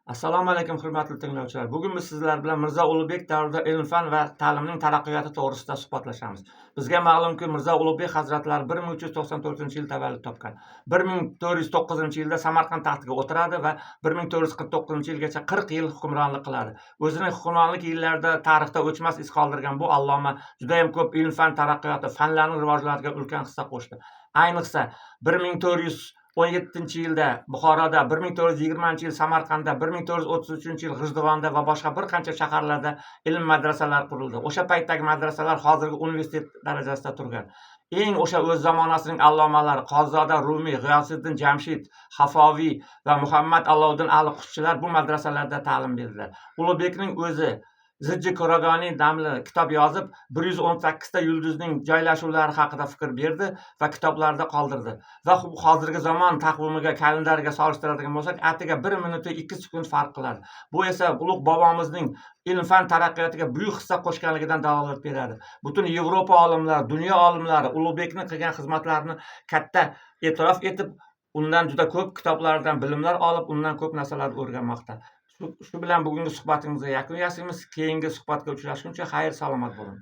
Assalomu alaykum, hurmatli tinglovchilar. Bugun biz sizlar bilan Mirzo Ulug'bek davrida ilm-fan va ta'limning taraqqiyoti to'g'risida suhbatlashamiz. Bizga ma'lumki, Mirzo Ulug'bek hazratlari 1394-yil tavallud topgan. 1409-yilda Samarqand taxtiga o'tiradi va 1449-yilgacha 40 yil hukmronlik qiladi. O'zining hukmronlik yillarida tarixda o'chmas iz qoldirgan bu alloma juda ham ko'p ilm-fan taraqqiyoti, fanlarning rivojlanishiga ulkan hissa qo'shdi. Ayniqsa 1417-yilda Buxoroda, 1420-yil Samarqandda, 1433-yil G'ijduvonda va boshqa bir qancha shaharlarda ilm madrasalari qurildi. O'sha paytdagi madrasalar hozirgi universitet darajasida turgan. O'sha o'z zamonasining allomalari Qozoda Rumiy, G'iyosiddin Jamshid, Hafoviy va Muhammad Alloddin Ali-Qushchilar bu madrasalarda ta'lim berdilar. Ulug'bekning o'zi Zijji Ko'ragoniy nomli kitob yozib, 118 ta yulduzning joylashuvlari haqida fikr berdi va kitoblarda qoldirdi. Va hozirgi zamon taqvimiga, kalendariga solishtiradigan bo'lsak, atiga 1 minut 2 sekund farq qiladi. Bu esa ulug' bobomizning ilm-fan taraqqiyotiga buyuk hissa qo'shganligidan dalolat beradi. Butun Yevropa olimlari, dunyo olimlari Ulug'bekning qilgan xizmatlarini katta e'tirof etib, undan juda ko'p kitoblardan bilimlar olib, undan ko'p narsalarni o'rganmoqda. Shu bilan bugungi suhbatimizga yakun yasaymiz. Keyingi suhbatga uchrashguncha xayr, salomat bo'ling.